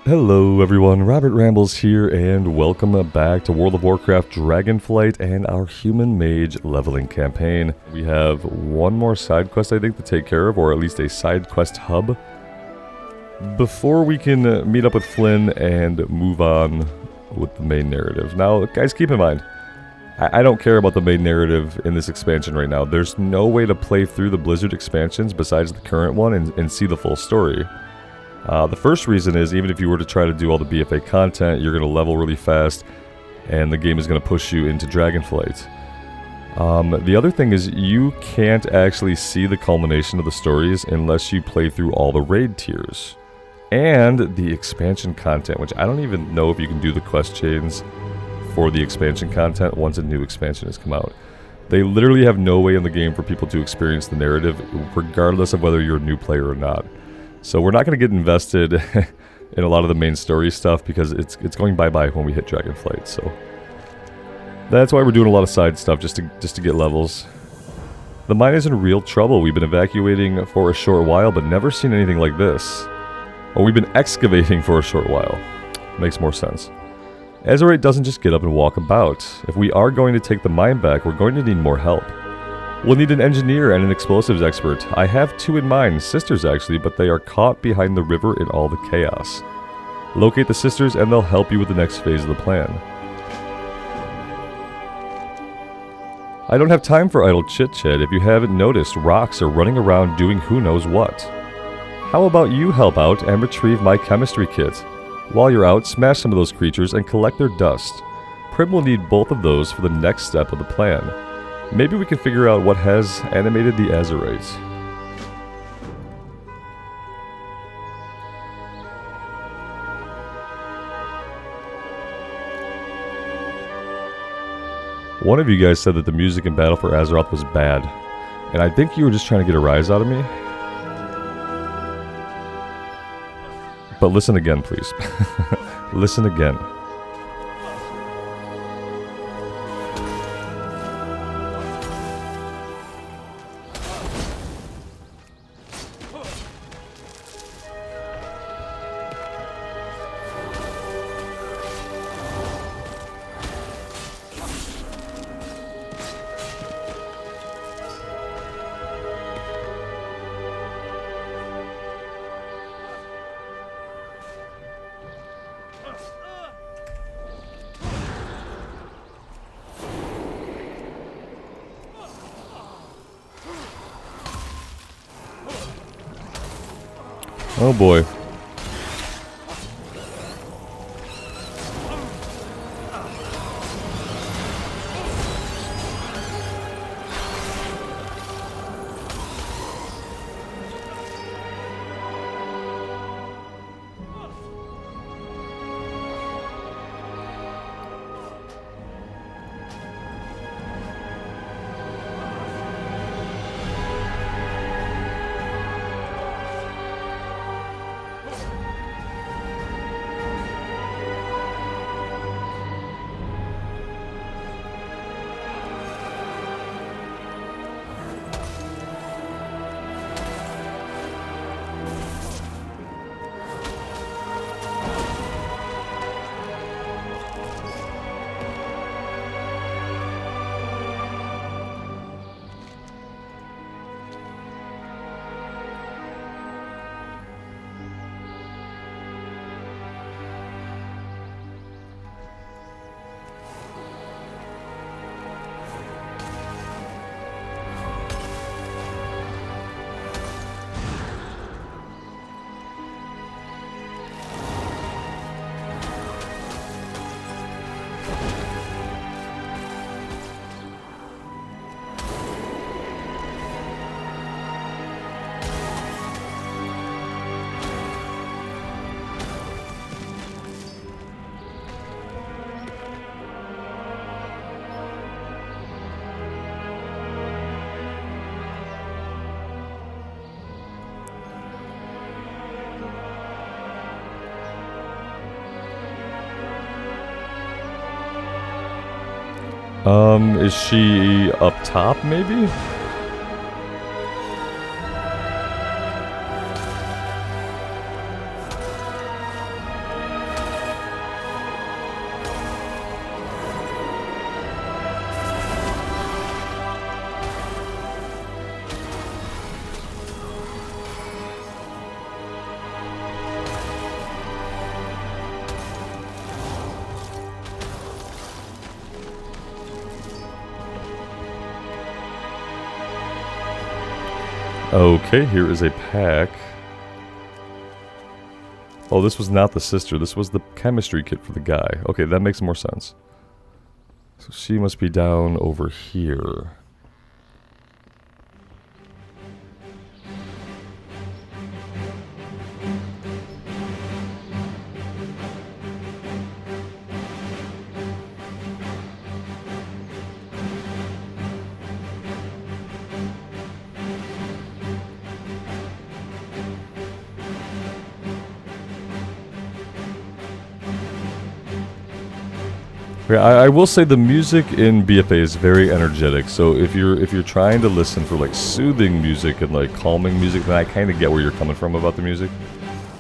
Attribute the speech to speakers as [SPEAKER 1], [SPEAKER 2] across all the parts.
[SPEAKER 1] Hello everyone, Robert Rambles here, and welcome back to World of Warcraft Dragonflight and our Human Mage leveling campaign. We have one more side quest I think to take care of, or at least a side quest hub, before we can meet up with Flynn and move on with the main narrative. Now guys, keep in mind, I don't care about the main narrative in this expansion right now. There's no way to play through the Blizzard expansions besides the current one and see the full story. The first reason is, even if you were to try to do all the BFA content, you're going to level really fast, and the game is going to push you into Dragonflight. The other thing is, you can't actually see the culmination of the stories unless you play through all the raid tiers. And the expansion content, which I don't even know if you can do the quest chains for the expansion content once a new expansion has come out. They literally have no way in the game for people to experience the narrative, regardless of whether you're a new player or not. So we're not going to get invested in a lot of the main story stuff because it's going bye-bye when we hit Dragonflight. So that's why we're doing a lot of side stuff just to get levels. The mine is in real trouble. We've been evacuating for a short while, but never seen anything like this. Or we've been excavating for a short while. Makes more sense. Azerite doesn't just get up and walk about. If we are going to take the mine back, we're going to need more help. We'll need an engineer and an explosives expert. I have two in mind, sisters actually, but they are caught behind the river in all the chaos. Locate the sisters and they'll help you with the next phase of the plan. I don't have time for idle chit-chat. If you haven't noticed, rocks are running around doing who knows what. How about you help out and retrieve my chemistry kit? While you're out, smash some of those creatures and collect their dust. Prim will need both of those for the next step of the plan. Maybe we can figure out what has animated the Azerites. One of you guys said that the music in Battle for Azeroth was bad, and I think you were just trying to get a rise out of me. But listen again, please. Listen again. Oh boy. Is she up top, maybe? Okay, here is a pack. Oh, this was not the sister. This was the chemistry kit for the guy. Okay, that makes more sense. So she must be down over here. I will say the music in BFA is very energetic. So if you're trying to listen for like soothing music and like calming music, then I kind of get where you're coming from about the music.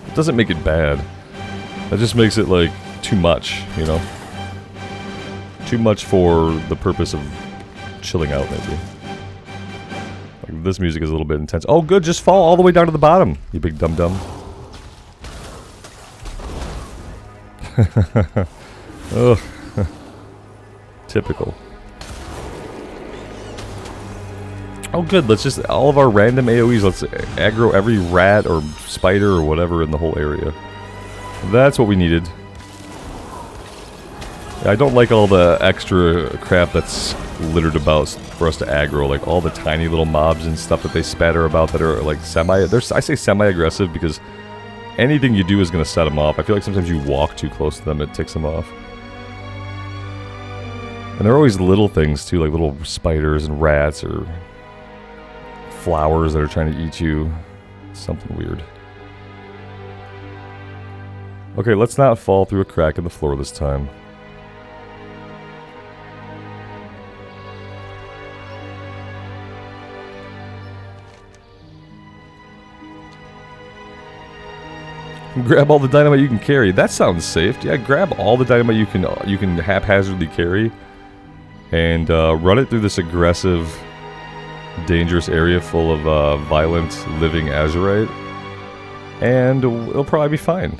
[SPEAKER 1] It doesn't make it bad. That just makes it like too much, you know? Too much for the purpose of chilling out, maybe. Like this music is a little bit intense. Oh, good, just fall all the way down to the bottom, you big dum-dum. Ugh. Typical. Oh good, let's just, all of our random AoEs, let's aggro every rat or spider or whatever in the whole area. That's what we needed. I don't like all the extra crap that's littered about for us to aggro, like all the tiny little mobs and stuff that they spatter about that are like I say semi-aggressive because anything you do is going to set them off. I feel like sometimes you walk too close to them, it ticks them off. And there are always little things too, like little spiders and rats or flowers that are trying to eat you. Something weird. Okay, let's not fall through a crack in the floor this time. Grab all the dynamite you can carry. That sounds safe. Yeah, grab all the dynamite you can haphazardly carry. And run it through this aggressive, dangerous area full of violent, living azurite. And it'll probably be fine.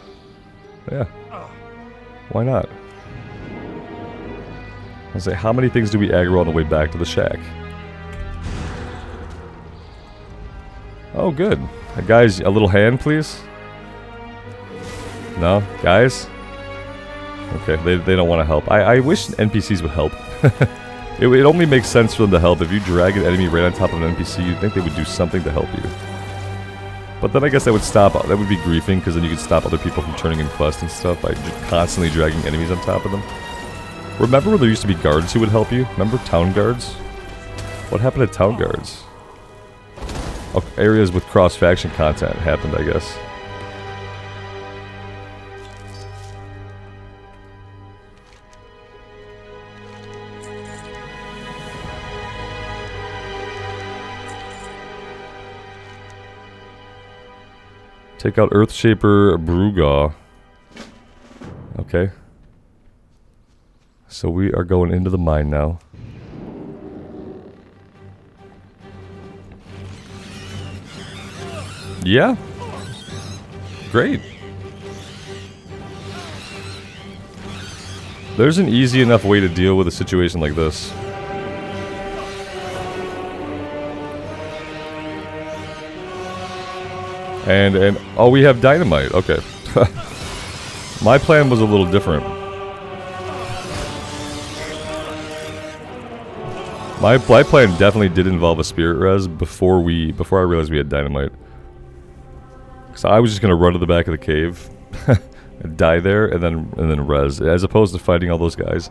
[SPEAKER 1] Yeah. Why not? I'll say, how many things do we aggro on the way back to the shack? Oh, good. Guys, a little hand, please? No? Guys? Okay, they don't want to help. I wish NPCs would help. It only makes sense for them to help. If you drag an enemy right on top of an NPC, you'd think they would do something to help you. But then I guess that would stop. That would be griefing, because then you could stop other people from turning in quests and stuff by constantly dragging enemies on top of them. Remember when there used to be guards who would help you? Remember town guards? What happened to town guards? Oh, areas with cross-faction content happened, I guess. Take out Earthshaper Brugaw. Okay. So we are going into the mine now. Yeah. Great. There's an easy enough way to deal with a situation like this. And oh, we have dynamite. Okay. My plan was a little different. My plan definitely did involve a spirit res before I realized we had dynamite. So I was just gonna run to the back of the cave, and die there, and then res, as opposed to fighting all those guys.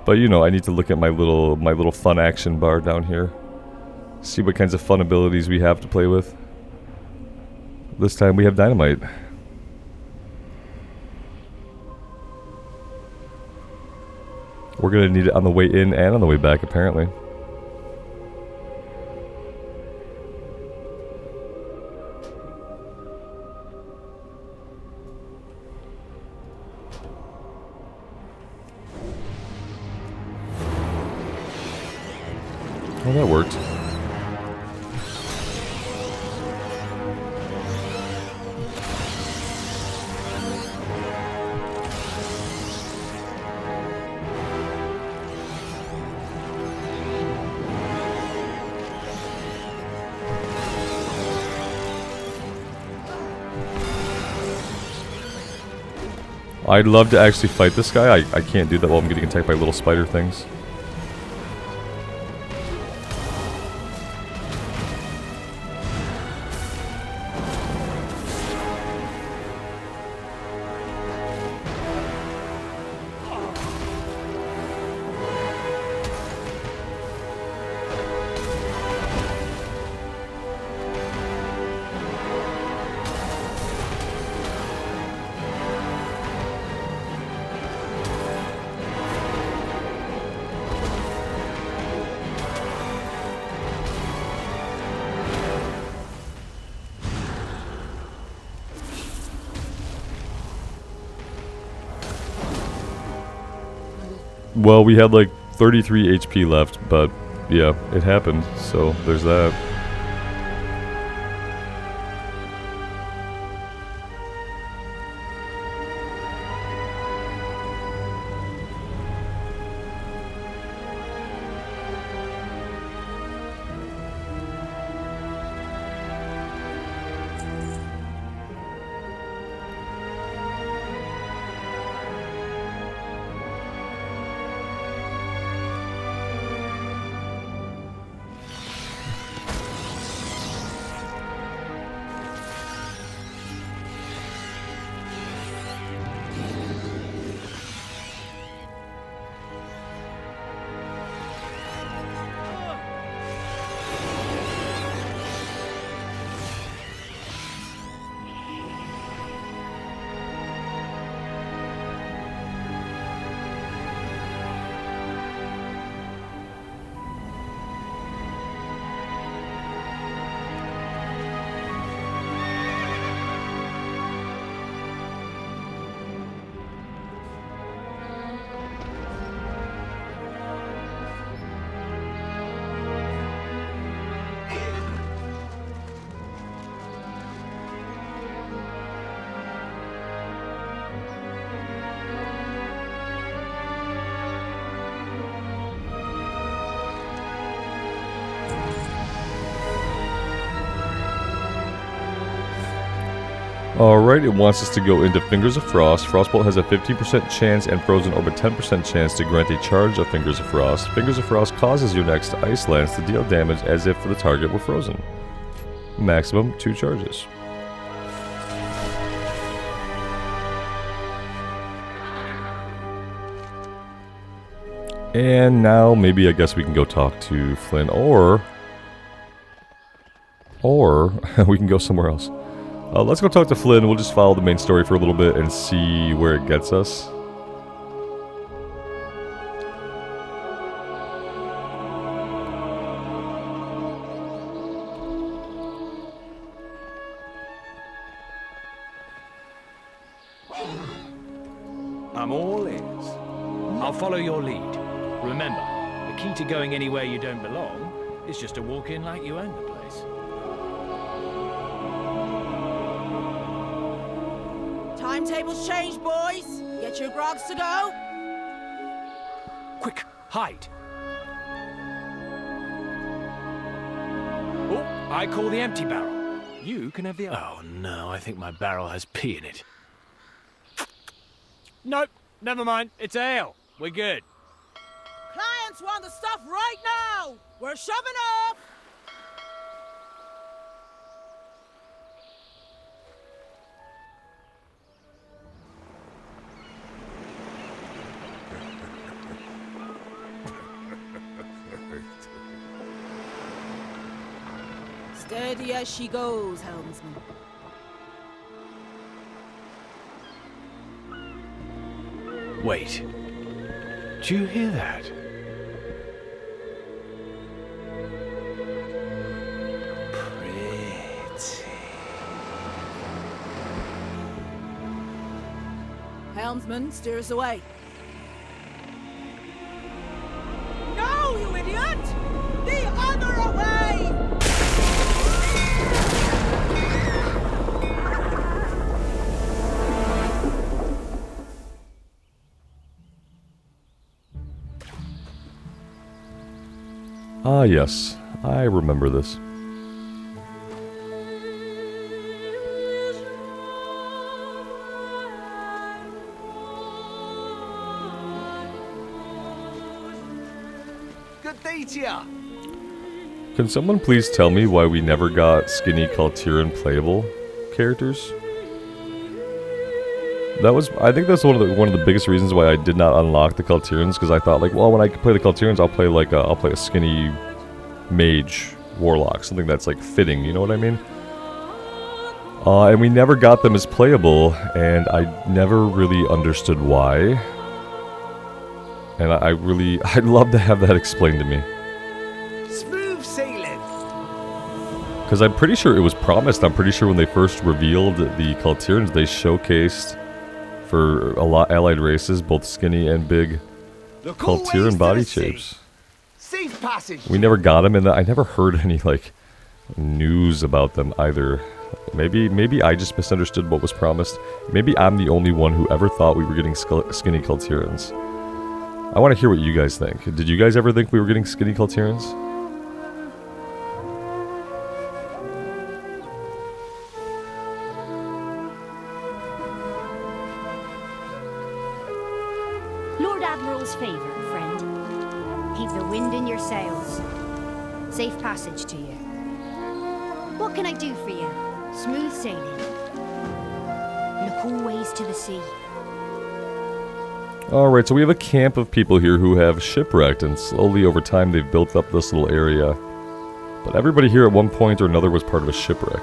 [SPEAKER 1] But you know, I need to look at my little fun action bar down here, see what kinds of fun abilities we have to play with. This time we have dynamite. We're gonna need it on the way in and on the way back, apparently. Well, that worked. I'd love to actually fight this guy. I can't do that while I'm getting attacked by little spider things. Well, we had like 33 HP left, but yeah, it happened, so there's that. Alright, it wants us to go into Fingers of Frost. Frostbolt has a 15% chance and Frozen Orb a 10% chance to grant a charge of Fingers of Frost. Fingers of Frost causes your next Ice Lance to deal damage as if the target were frozen. Maximum 2 charges. And now maybe I guess we can go talk to Flynn, or we can go somewhere else. Let's go talk to Flynn. We'll just follow the main story for a little bit and see where it gets us.
[SPEAKER 2] I'm all ears. I'll follow your lead. Remember, the key to going anywhere you don't belong is just to walk in like you own the place.
[SPEAKER 3] Timetables changed, boys. Get your grogs to go.
[SPEAKER 2] Quick, hide. Oh, I call the empty barrel. You can have the other. Oh no, I think my barrel has pee in it. Nope, never mind. It's ale. We're good.
[SPEAKER 3] Clients want the stuff right now. We're shoving up. Steady as she goes, helmsman.
[SPEAKER 2] Wait. Do you hear that? Pretty.
[SPEAKER 3] Helmsman, steer us away. No, you idiot! The other way!
[SPEAKER 1] Ah, yes. I remember this.
[SPEAKER 4] Good day to ya.
[SPEAKER 1] Can someone please tell me why we never got skinny Kaltiran playable characters? I think that's one of the biggest reasons why I did not unlock the Kaltirans, because I thought like, well, when I play the Kaltirans, I'll play a skinny mage warlock, something that's like fitting, you know what I mean? And we never got them as playable, and I never really understood why. And I'd love to have that explained to me.
[SPEAKER 4] Smooth sailing.
[SPEAKER 1] Because I'm pretty sure it was promised. I'm pretty sure when they first revealed the Kaltirans, they showcased for a lot allied races, both skinny and big Kaltiran body shapes.
[SPEAKER 4] Safe passage.
[SPEAKER 1] We never got them, and I never heard any like news about them either. Maybe I just misunderstood what was promised. Maybe I'm the only one who ever thought we were getting skinny Kaltirans. I want to hear what you guys think. Did you guys ever think we were getting skinny Kaltirans?
[SPEAKER 5] Lord Admiral's favor, friend. Keep the wind in your sails. Safe passage to you. What can I do for you? Smooth sailing. Look always to the sea.
[SPEAKER 1] Alright, so we have a camp of people here who have shipwrecked, and slowly over time they've built up this little area. But everybody here at one point or another was part of a shipwreck.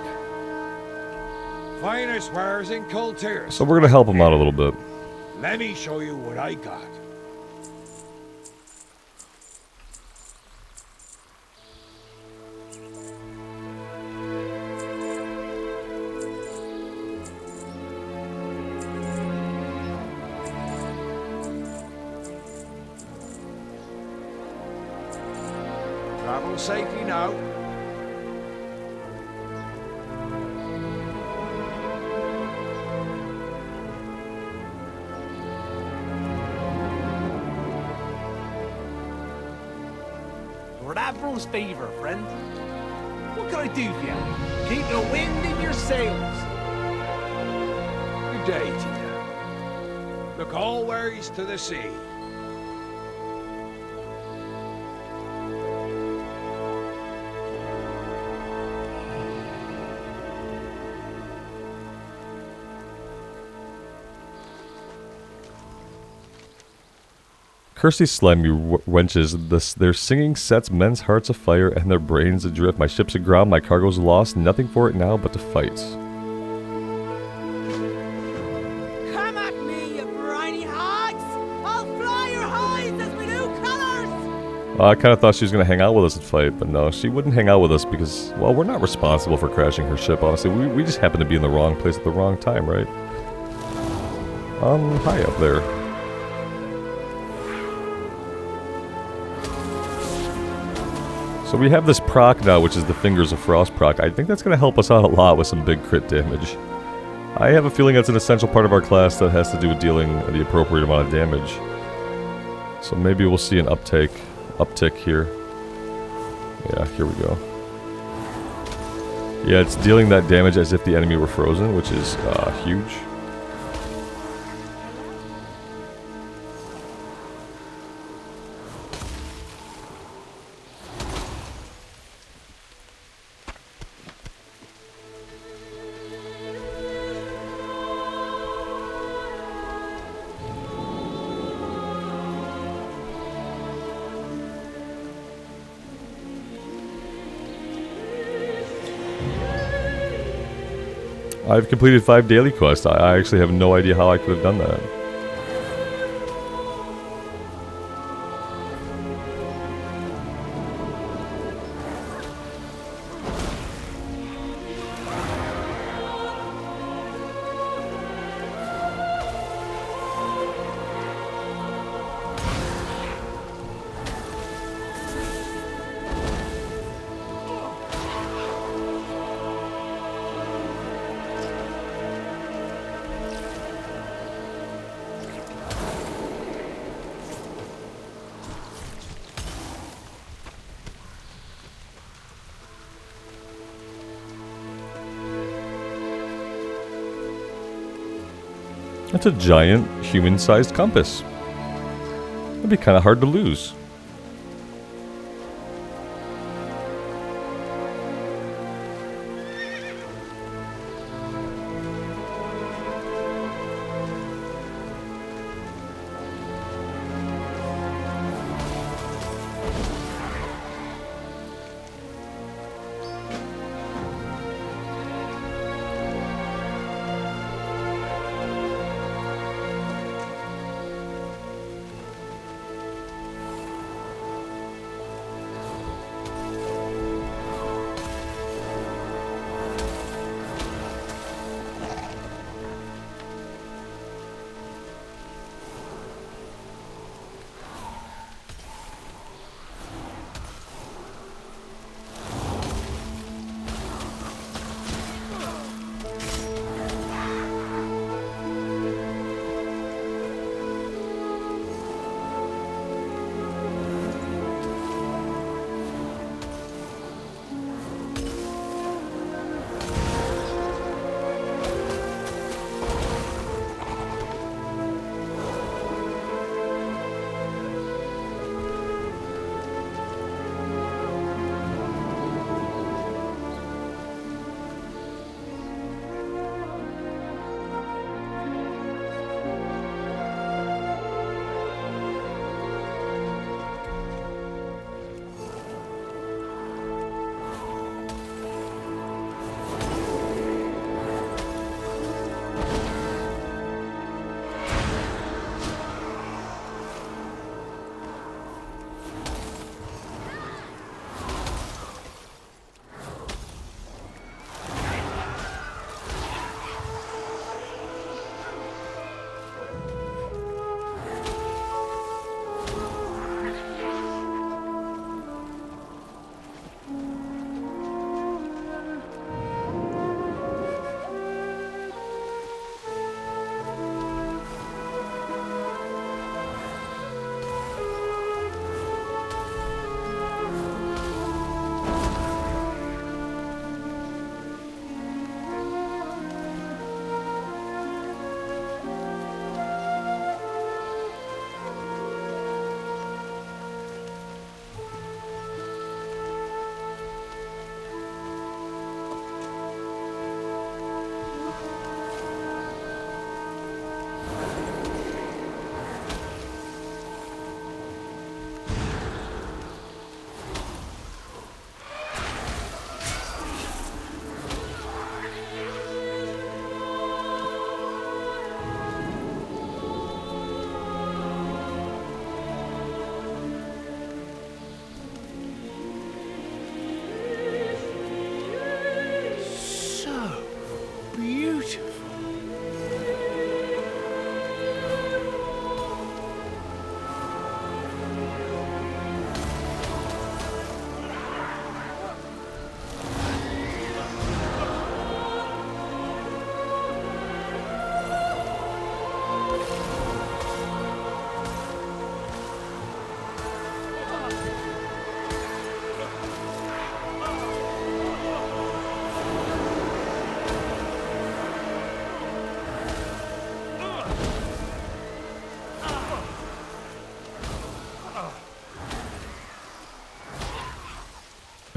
[SPEAKER 6] Finest wares in Kultir.
[SPEAKER 1] So we're gonna help them out a little bit.
[SPEAKER 6] Let me show you what I got. Travel safely now.
[SPEAKER 4] Lord Admiral's favor, friend. What can I do for you? Keep the wind in your sails.
[SPEAKER 6] Good day to you. Look always to the sea.
[SPEAKER 1] Curse these slimy wenches. Their singing sets men's hearts afire and their brains adrift. My ship's aground, my cargo's lost. Nothing for it now but to fight.
[SPEAKER 3] Come at me, you briny hags! I'll fly your hides as we do colors!
[SPEAKER 1] I kind of thought she was going to hang out with us and fight, but no, she wouldn't hang out with us because, well, we're not responsible for crashing her ship, honestly. We just happened to be in the wrong place at the wrong time, right? High up there. So we have this proc now, which is the Fingers of Frost proc. I think that's going to help us out a lot with some big crit damage. I have a feeling that's an essential part of our class that has to do with dealing the appropriate amount of damage. So maybe we'll see an uptick here. Yeah, here we go. Yeah, it's dealing that damage as if the enemy were frozen, which is huge. I've completed 5 daily quests. I actually have no idea how I could have done that. That's a giant, human-sized compass. That'd be kind of hard to lose.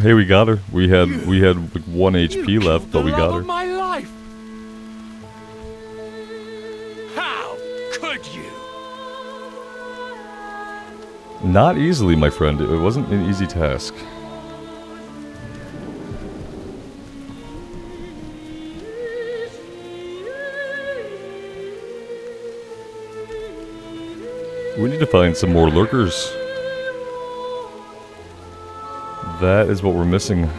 [SPEAKER 1] Hey, we got her. We had like 1 HP left, but we got her.
[SPEAKER 6] My life. How could you?
[SPEAKER 1] Not easily, my friend. It wasn't an easy task. We need to find some more lurkers. That is what we're missing.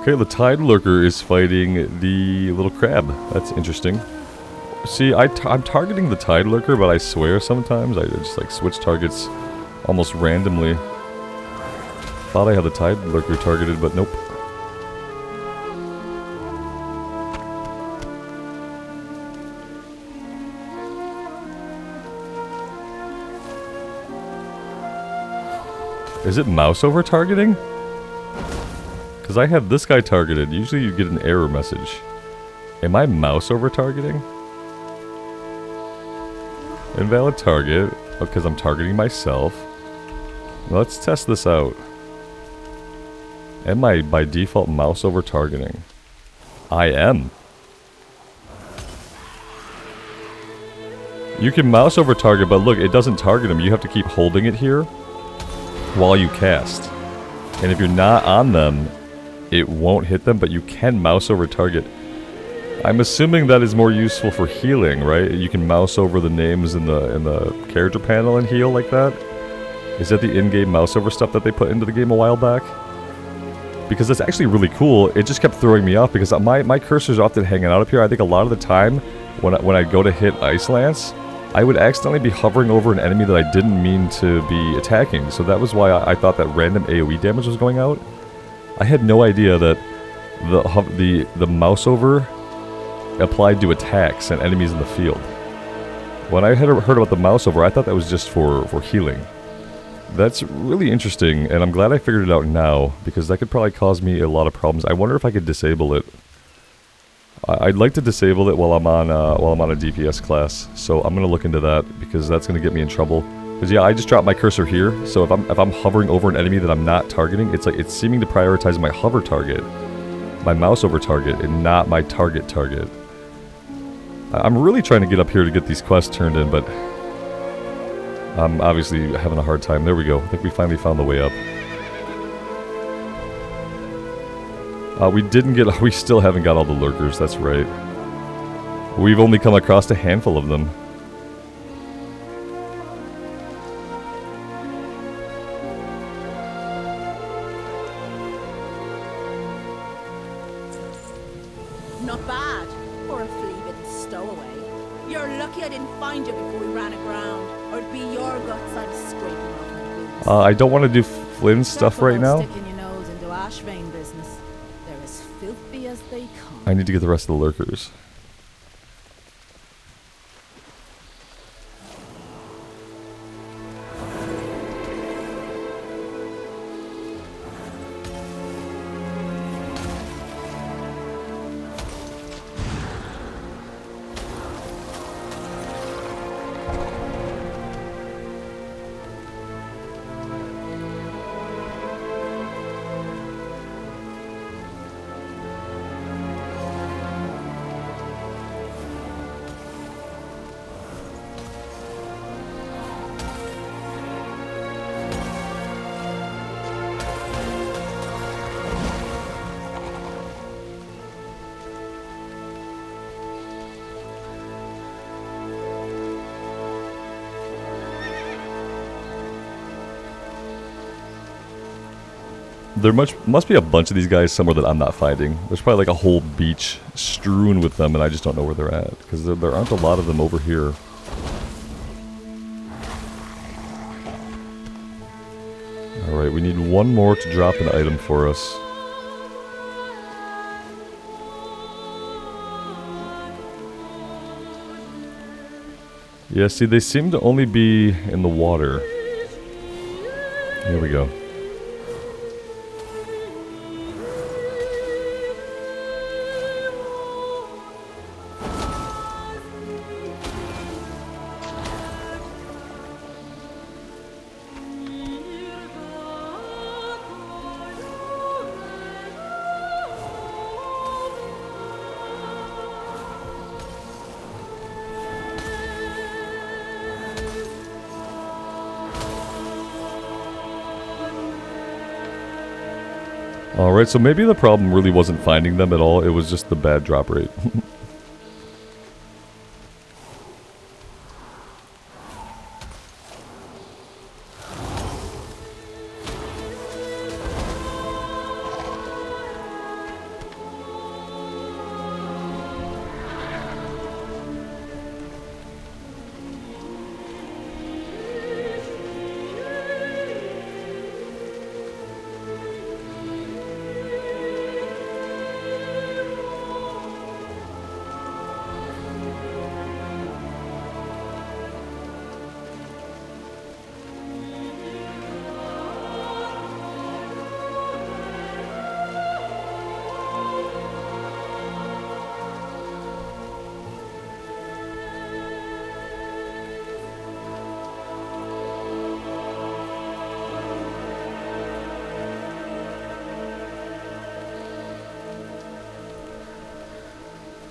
[SPEAKER 1] Okay, the Tide Lurker is fighting the little crab. That's interesting. See, I'm targeting the Tide Lurker, but I swear sometimes I just like switch targets almost randomly. Thought I had the Tide Lurker targeted, but nope. Is it mouse over targeting? Because I have this guy targeted. Usually you get an error message. Am I mouse over targeting? Invalid target. Because I'm targeting myself. Let's test this out. Am I by default mouse over targeting? I am. You can mouse over target, but look, it doesn't target him. You have to keep holding it here while you cast. And if you're not on them, it won't hit them, but you can mouse over target. I'm assuming that is more useful for healing, right? You can mouse over the names in the character panel and heal like that. Is that the in-game mouse over stuff that they put into the game a while back? Because that's actually really cool. It just kept throwing me off because my cursor's often hanging out up here. I think a lot of the time when I go to hit Ice Lance, I would accidentally be hovering over an enemy that I didn't mean to be attacking. So that was why I thought that random AoE damage was going out. I had no idea that the mouse over applied to attacks and enemies in the field. When I had heard about the mouse over, I thought that was just for healing. That's really interesting, and I'm glad I figured it out now, because that could probably cause me a lot of problems. I wonder if I could disable it. I'd like to disable it while I'm on a DPS class, so I'm gonna look into that, because that's gonna get me in trouble. Because yeah, I just dropped my cursor here, so if I'm hovering over an enemy that I'm not targeting, it's seeming to prioritize my hover target, my mouse over target, and not my target. I'm really trying to get up here to get these quests turned in, but I'm obviously having a hard time. There we go. I think we finally found the way up. We still haven't got all the lurkers, that's right. We've only come across a handful of them.
[SPEAKER 3] Not bad for a flea-bitten stowaway. You're lucky I didn't find you before we ran aground, or it'd be your guts I was scraping off my boots.
[SPEAKER 1] I don't want to do Flynn stuff right now.
[SPEAKER 3] Sticking your nose into Ashvane business. They're as filthy as they come.
[SPEAKER 1] I need to get the rest of the lurkers. There must be a bunch of these guys somewhere that I'm not finding. There's probably like a whole beach strewn with them, and I just don't know where they're at. Because there aren't a lot of them over here. Alright, we need one more to drop an item for us. Yeah, see, they seem to only be in the water. Here we go. Alright, so maybe the problem really wasn't finding them at all, it was just the bad drop rate.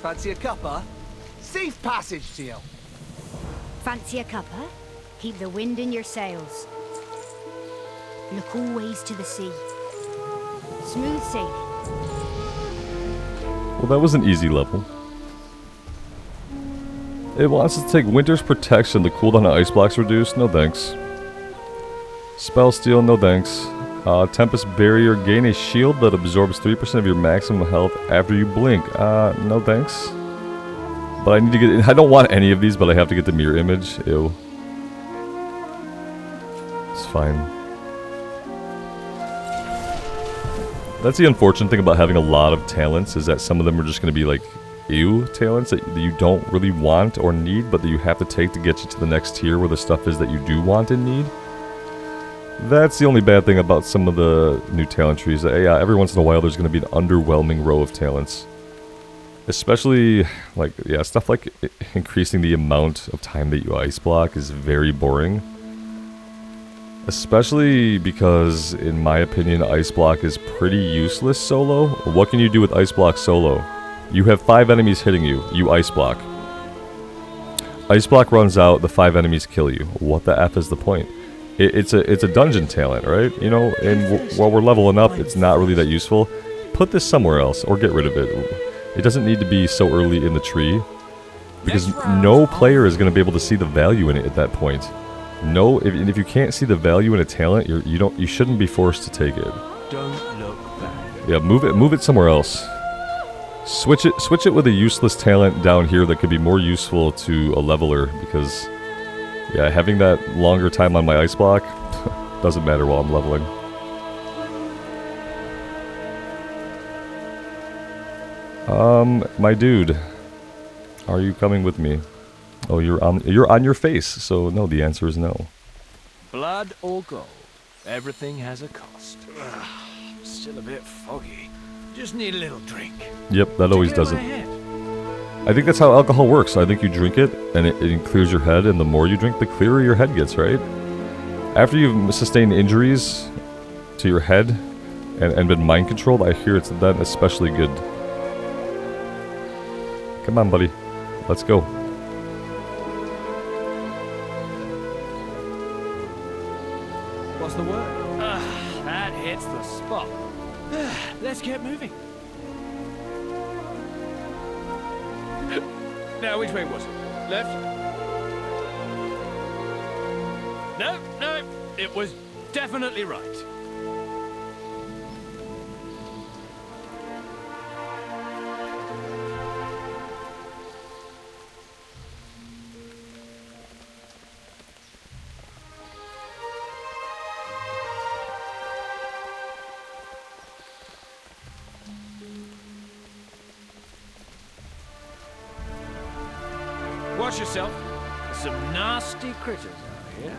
[SPEAKER 4] Fancy a cuppa? Safe passage to you.
[SPEAKER 5] Fancy a cuppa? Keep the wind in your sails. Look always to the sea. Smooth sailing.
[SPEAKER 1] Well, that was an easy level. It wants us to take Winter's Protection. The cooldown on ice blocks reduced. No thanks. Spell Steal. No thanks. Tempest Barrier. Gain a shield that absorbs 3% of your maximum health after you blink. No thanks. But I need to get... I don't want any of these, but I have to get the mirror image. Ew. It's fine. That's the unfortunate thing about having a lot of talents, is that some of them are just going to be like ew talents that you don't really want or need, but that you have to take to get you to the next tier where the stuff is that you do want and need. That's the only bad thing about some of the new talent trees. That, yeah, every once in a while there's going to be an underwhelming row of talents. Especially, like, yeah, stuff like increasing the amount of time that you ice block is very boring. Especially because, in my opinion, ice block is pretty useless solo. What can you do with ice block solo? You have 5 enemies hitting you. You ice block. Ice block runs out, the 5 enemies kill you. What the F is the point? It's a dungeon talent, right? You know, and while we're leveling up, it's not really that useful. Put this somewhere else, or get rid of it. It doesn't need to be so early in the tree, because no player is going to be able to see the value in it at that point. No, if you can't see the value in a talent, you shouldn't be forced to take it.
[SPEAKER 2] Don't look back.
[SPEAKER 1] Yeah, move it somewhere else. Switch it with a useless talent down here that could be more useful to a leveler, because yeah, having that longer time on my ice block doesn't matter while I'm leveling. My dude, are you coming with me? Oh, you're on your face, so no, the answer is no.
[SPEAKER 2] Blood or gold, everything has a cost. Still a bit foggy. Just need a little drink.
[SPEAKER 1] Yep, that always does it. I think that's how alcohol works. I think you drink it, and it clears your head, and the more you drink, the clearer your head gets, right? After you've sustained injuries to your head and been mind controlled, I hear it's then especially good. Come on, buddy. Let's go.
[SPEAKER 2] What's the word? That hits the spot. Let's get moving. Now, which way was it? Left? No, it was definitely right. Watch yourself. There's some nasty critters out here.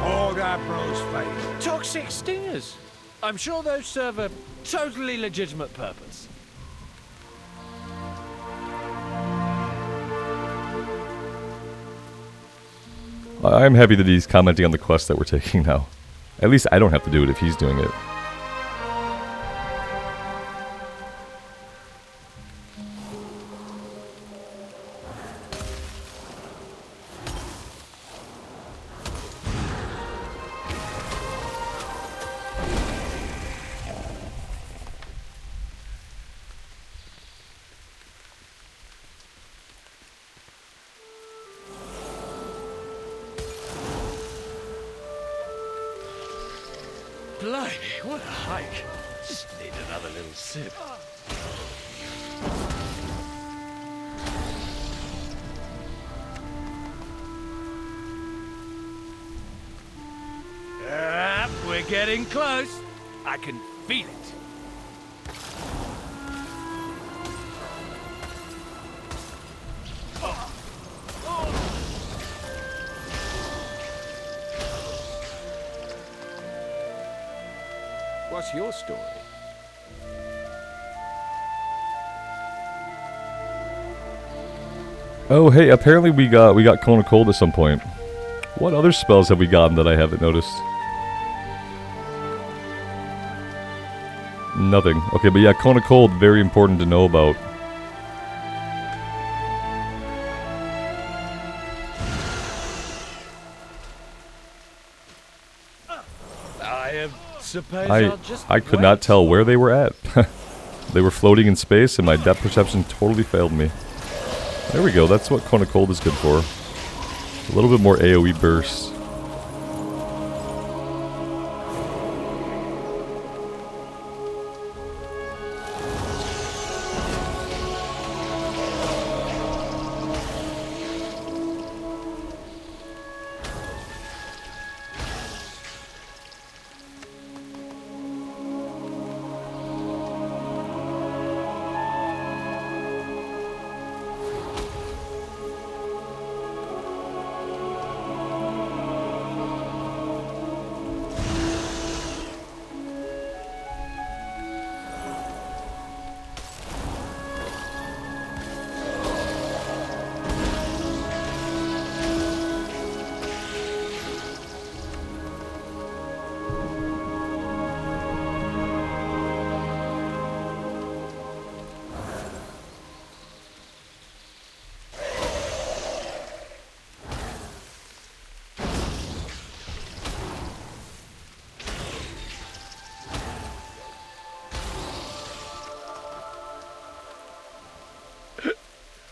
[SPEAKER 6] Lord Admiral's favor.
[SPEAKER 2] Toxic stingers. I'm sure those serve a totally legitimate purpose.
[SPEAKER 1] I'm happy that he's commenting on the quest that we're taking now. At least I don't have to do it if he's doing it.
[SPEAKER 2] Blimey, what a hike. Just need another little sip. We're getting close. I can feel it. What's your story?
[SPEAKER 1] Oh, hey, apparently we got Cone of Cold at some point. What other spells have we gotten that I haven't noticed? Nothing. Okay, but yeah, Cone of Cold, very important to know about. I could not tell where they were at. They were floating in space and my depth perception totally failed me. There we go, that's what Cone of Cold is good for. A little bit more AoE burst.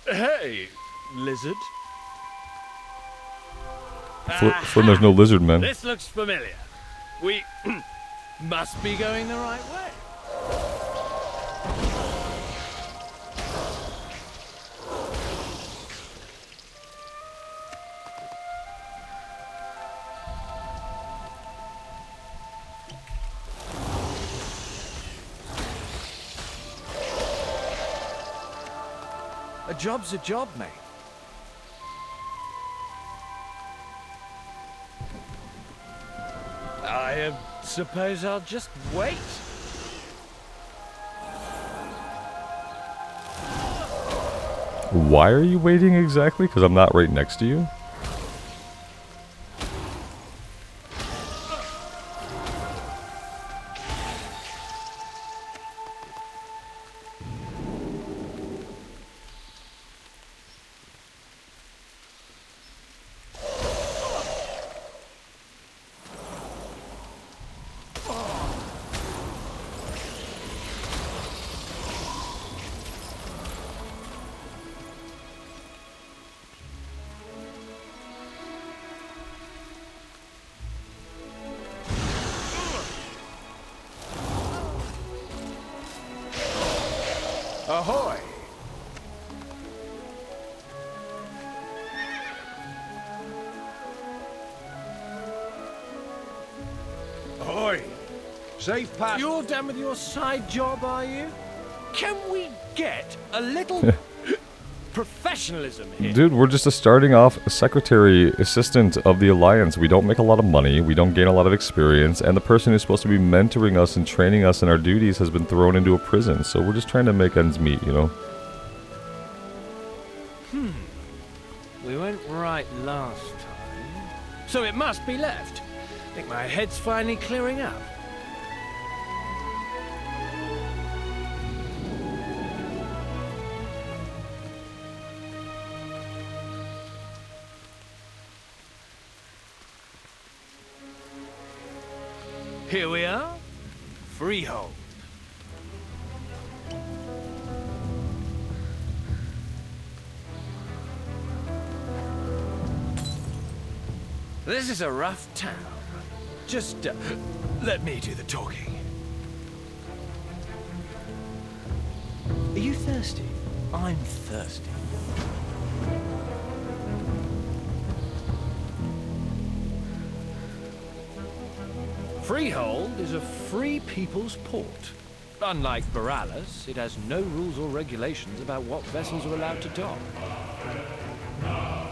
[SPEAKER 2] Hey, lizard.
[SPEAKER 1] Flynn, there's no lizard, man.
[SPEAKER 2] This looks familiar. We must be going the right way. A job's a job, mate. I suppose I'll just wait.
[SPEAKER 1] Why are you waiting exactly? Because I'm not right next to you?
[SPEAKER 2] Ahoy!
[SPEAKER 6] Ahoy! Safe pass.
[SPEAKER 2] You're done with your side job, are you? Can we get a little professionalism here?
[SPEAKER 1] Dude, we're just a starting off secretary assistant of the Alliance. We don't make a lot of money, we don't gain a lot of experience, and the person who's supposed to be mentoring us and training us in our duties has been thrown into a prison, so we're just trying to make ends meet, you know?
[SPEAKER 2] We went right last time. So it must be left. I think my head's finally clearing up. Here we are, Freehold. This is a rough town. Just let me do the talking. Are you thirsty? I'm thirsty. Freehold is a free people's port. Unlike Borealis, it has no rules or regulations about what vessels are allowed to dock.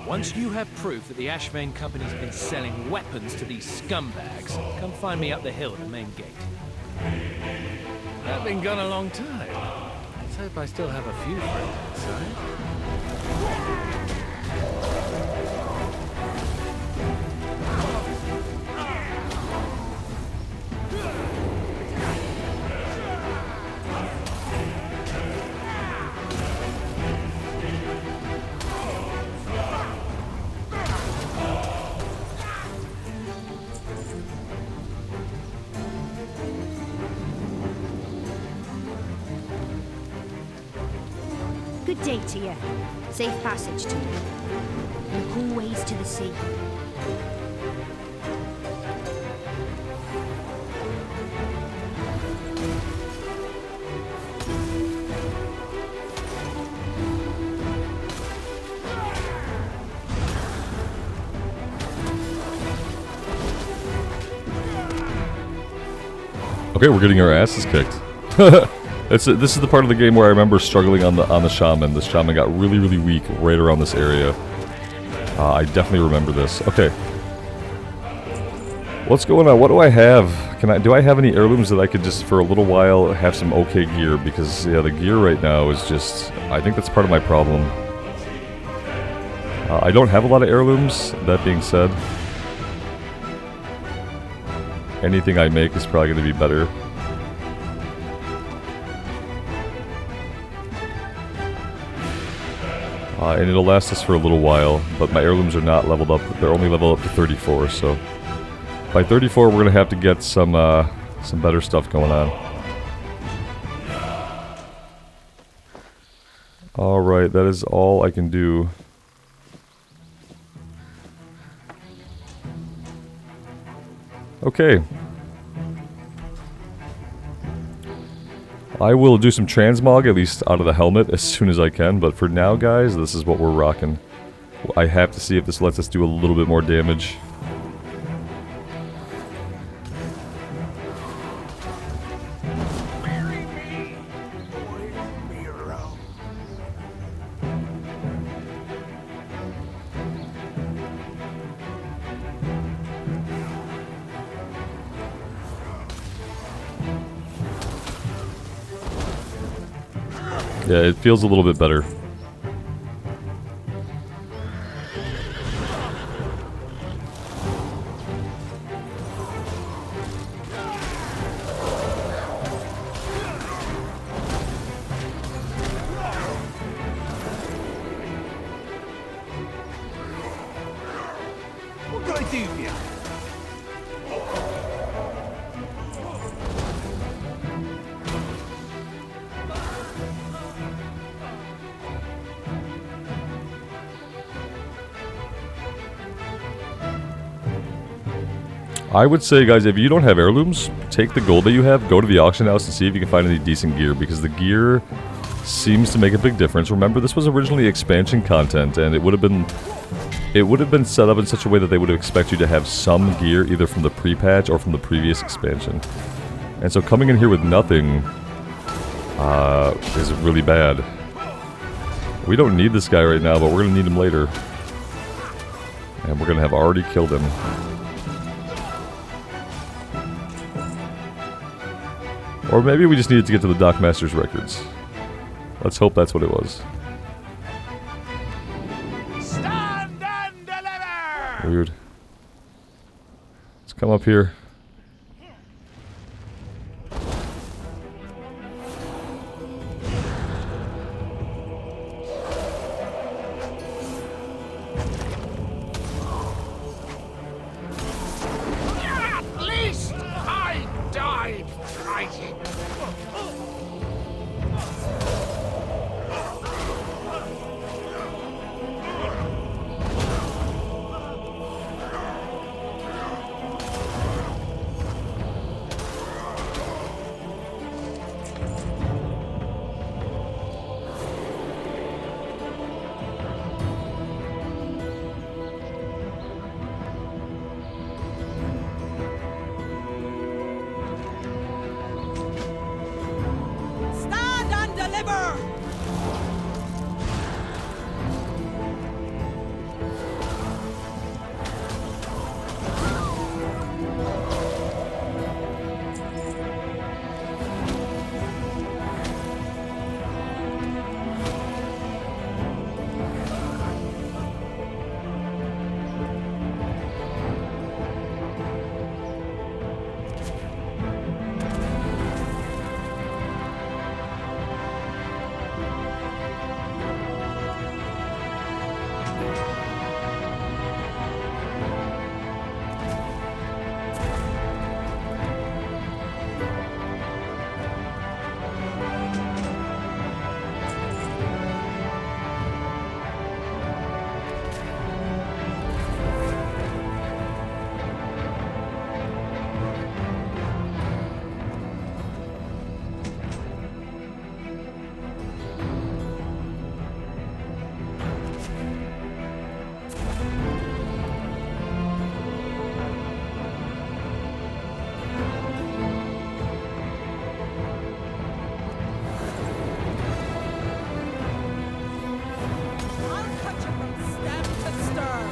[SPEAKER 2] Once you have proof that the Ashmain Company's been selling weapons to these scumbags, come find me up the hill at the main gate. I've been gone a long time. Let's hope I still have a few friends inside.
[SPEAKER 5] Good day to you. Safe passage to you. And cool ways to the sea.
[SPEAKER 1] Okay, we're getting our asses kicked. This is the part of the game where I remember struggling on the shaman. The shaman got really, really weak right around this area. I definitely remember this. Okay. What's going on? What do I have? Do I have any heirlooms that I could just for a little while have some okay gear? Because yeah, the gear right now is just, I think that's part of my problem. I don't have a lot of heirlooms. That being said, anything I make is probably going to be better. And it'll last us for a little while, but my heirlooms are not leveled up. They're only leveled up to 34, so by 34 we're gonna have to get some better stuff going on. Alright, that is all I can do. Okay. I will do some transmog, at least out of the helmet, as soon as I can, but for now, guys, this is what we're rocking. I have to see if this lets us do a little bit more damage. Yeah, it feels a little bit better.
[SPEAKER 4] What can I do for you?
[SPEAKER 1] I would say, guys, if you don't have heirlooms, take the gold that you have, go to the auction house and see if you can find any decent gear, because the gear seems to make a big difference. Remember, this was originally expansion content, and it would have been set up in such a way that they would expect you to have some gear either from the pre-patch or from the previous expansion. And so coming in here with nothing is really bad. We don't need this guy right now, but we're going to need him later. And we're going to have already killed him. Or maybe we just needed to get to the Dockmaster's records. Let's hope that's what it was.
[SPEAKER 4] Stand and deliver!
[SPEAKER 1] Weird. Let's come up here.
[SPEAKER 4] At least I died fighting.
[SPEAKER 3] Stand and deliver! I'll cut you from stem to stern.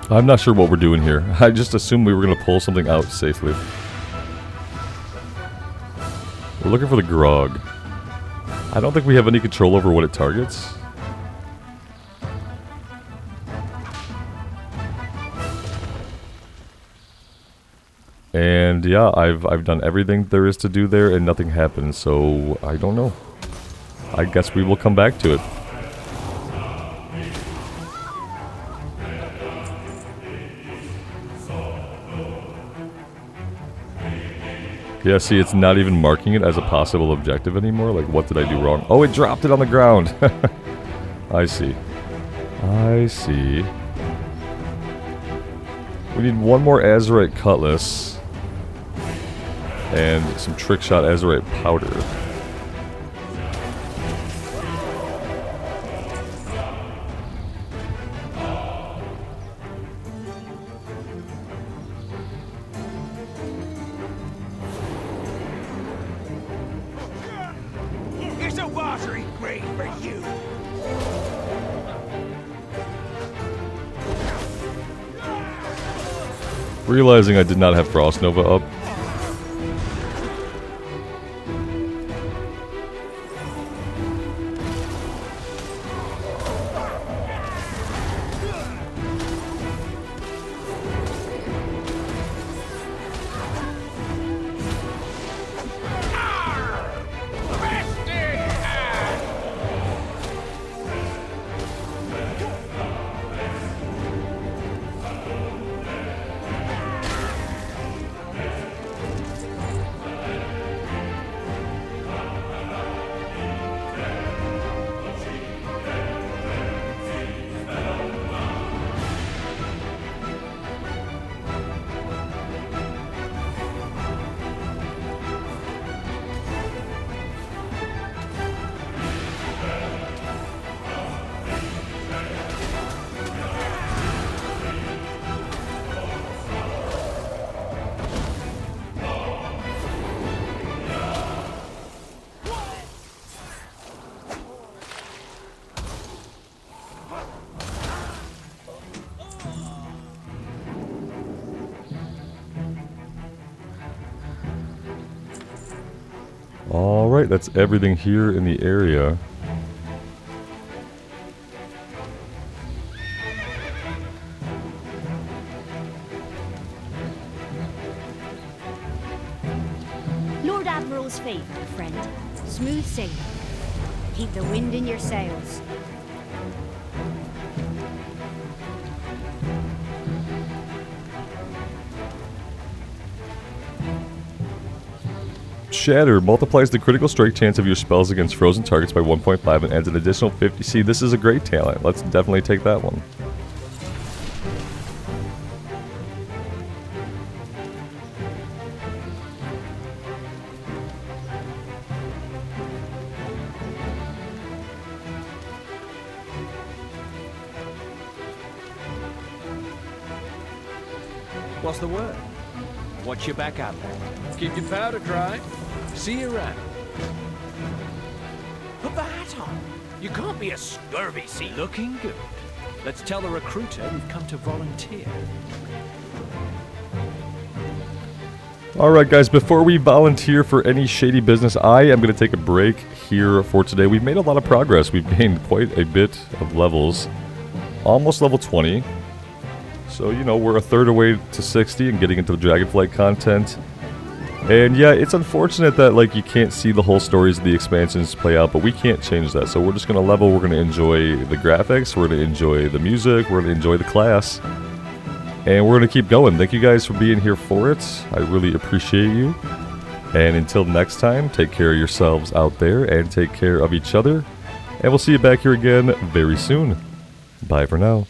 [SPEAKER 1] I'm not sure what we're doing here. I just assumed we were going to pull something out safely. We're looking for the grog. I don't think we have any control over what it targets. And yeah, I've done everything there is to do there and nothing happened, so I don't know. I guess we will come back to it. Yeah, see, it's not even marking it as a possible objective anymore. Like, what did I do wrong? Oh, it dropped it on the ground. I see. I see. We need one more Azurite Cutlass. And some Trick Shot Azurite Powder.
[SPEAKER 4] Here's a watery grave for you.
[SPEAKER 1] Realizing I did not have Frost Nova up. Alright, that's everything here in the area.
[SPEAKER 5] Lord Admiral's favor, friend. Smooth sailing. Keep the wind in your sails.
[SPEAKER 1] Shatter multiplies the critical strike chance of your spells against frozen targets by 1.5 and adds an additional 50. See, this is a great talent. Let's definitely take that one.
[SPEAKER 2] What's the word? Watch your back out there. Keep your powder dry. See you around.
[SPEAKER 4] Put the hat on. You can't be a scurvy sea.
[SPEAKER 2] Looking good. Let's tell the recruiter we've come to volunteer.
[SPEAKER 1] Alright guys, before we volunteer for any shady business, I am going to take a break here for today. We've made a lot of progress. We've gained quite a bit of levels. Almost level 20. So, you know, we're a third away to 60 and getting into the Dragonflight content. And yeah, it's unfortunate that, like, you can't see the whole stories of the expansions play out, but we can't change that. So we're just going to level, we're going to enjoy the graphics, we're going to enjoy the music, we're going to enjoy the class. And we're going to keep going. Thank you guys for being here for it. I really appreciate you. And until next time, take care of yourselves out there and take care of each other. And we'll see you back here again very soon. Bye for now.